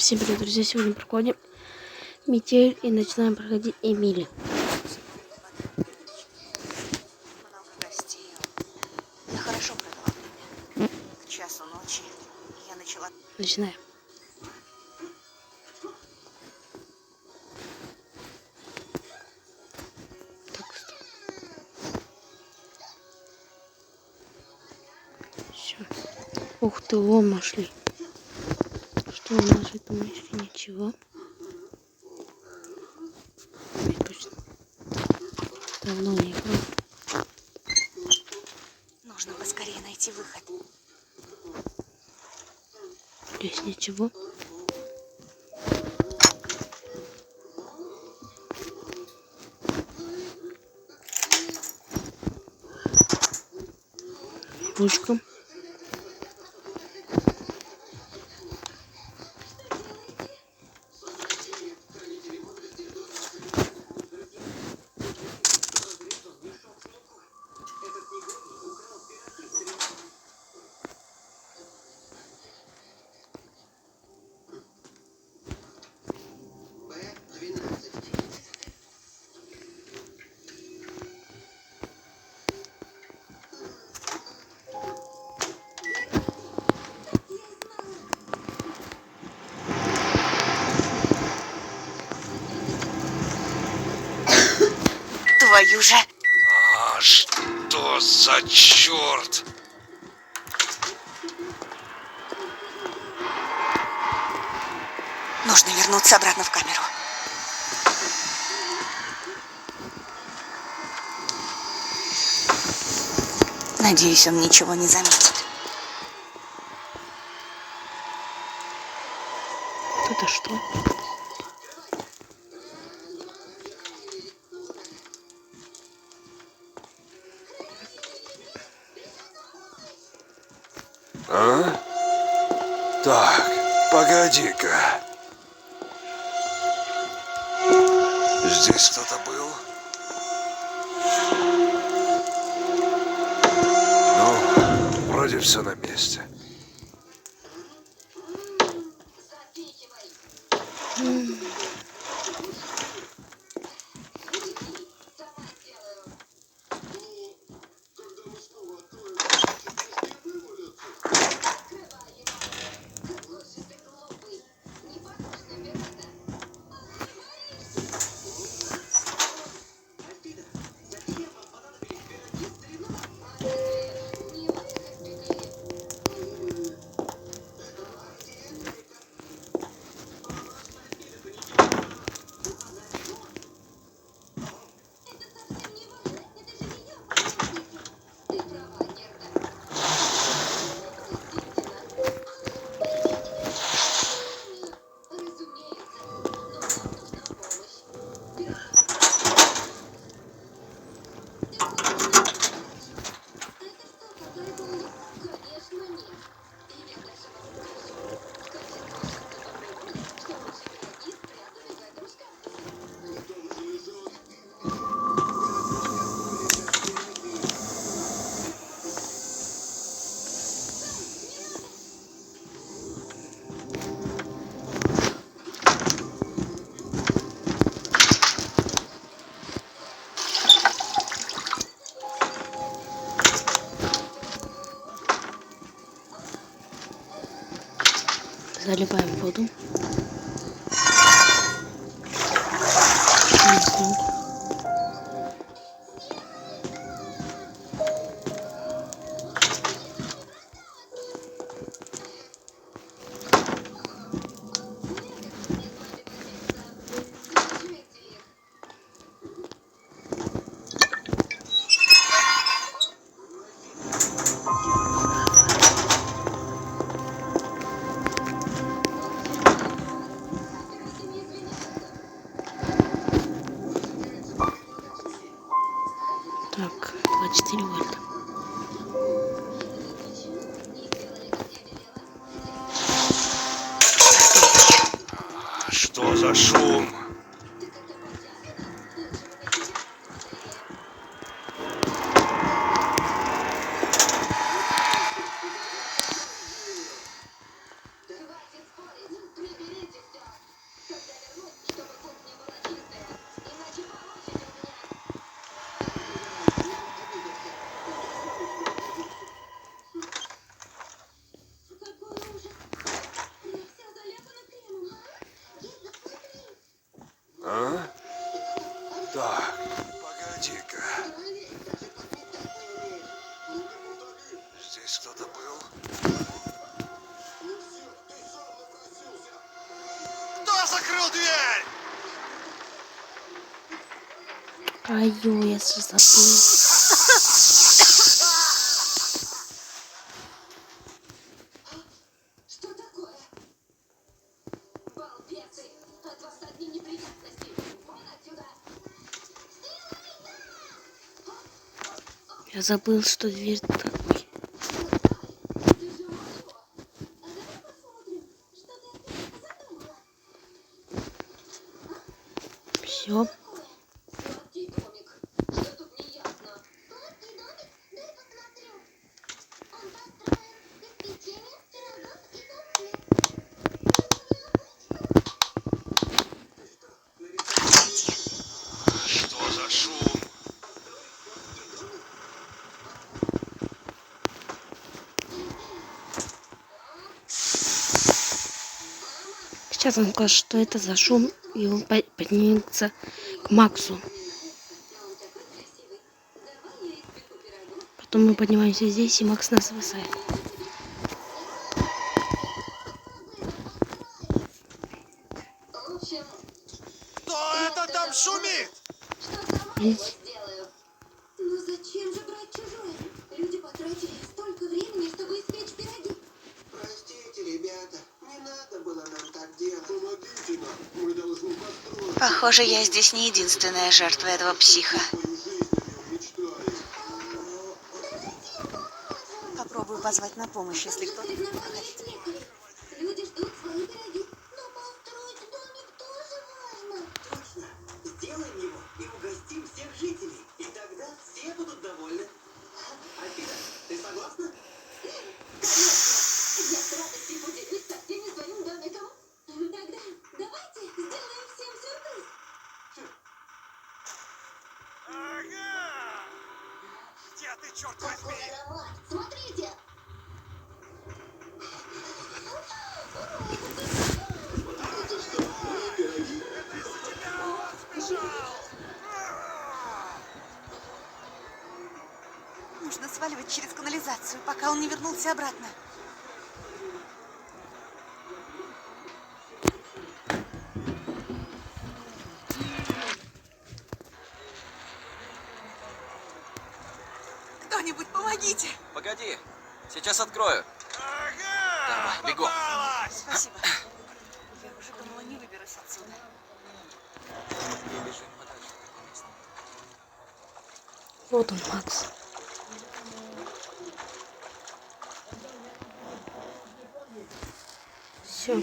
Всем привет, друзья! Сегодня проходим метель и начинаем проходить Эмили. Много гостей. Я хорошо провела время. К часу ночи я начала... Начинаем. Так, стоп. Все. Ух ты, лом нашли. Что у нас в этом мешке? Ничего. Ой, точно. Давно не играл. Нужно поскорее найти выход. Здесь ничего. Ручка. Твою же! А что за черт? Нужно вернуться обратно в камеру. Надеюсь, он ничего не заметит. Это что? А? Так, погоди-ка. Здесь кто-то был? Ну, вроде все на месте. Заливаем воду. Так, 24 вольта. Что за шум? Погоди-ка. Здесь кто-то был? Кто закрыл дверь? Ай-ё, я же забыл. Что такое? Балбесы! От вас одни неприятности! Вон отсюда! Я забыл, что дверь такой. Ты же Марио! А давай посмотрим, что ты опять задумала. Все. Сладкий домик. Что тут неясно? Сладкий домик? Дай посмотрю. Он построен из печенья, пирогов и конфет. Что за шум? Сейчас он скажет, что это за шум, и он поднимется к Максу. Он такой красивый. Давай я испеку пирогов. Потом мы поднимаемся здесь, и Макс нас спасает. В общем, Кто это там шумит? что сама его сделаю. Ну зачем же брать чужое? Люди потратили столько времени, чтобы испечь пироги. Простите, ребята, не надо было нам так делать. Помогите нам, мы должны построить Похоже, я здесь не единственная жертва этого психа. свою жизнь, о нем мечтали. Попробую позвать на помощь, если кто-то будет проходить. Люди ждут свои пироги. Но построить домик тоже важно. Точно, сделаем его и угостим всех жителей, и тогда все будут довольны. Афина, ты согласна? Конечно, я с радостью поделюсь со всеми своим домиком. Тогда давайте сделаем всем сюрприз. Ага! Где ты, черт Какой возьми? аромат! Смотрите! Нужно сваливать через канализацию, пока он не вернулся обратно. Кто-нибудь помогите! Погоди, сейчас открою. Ага! Давай, бегом. Попалась! Спасибо. Я уже думала, не выберусь отсюда. Бежим подальше от этого места. Вот он, Макс. Все.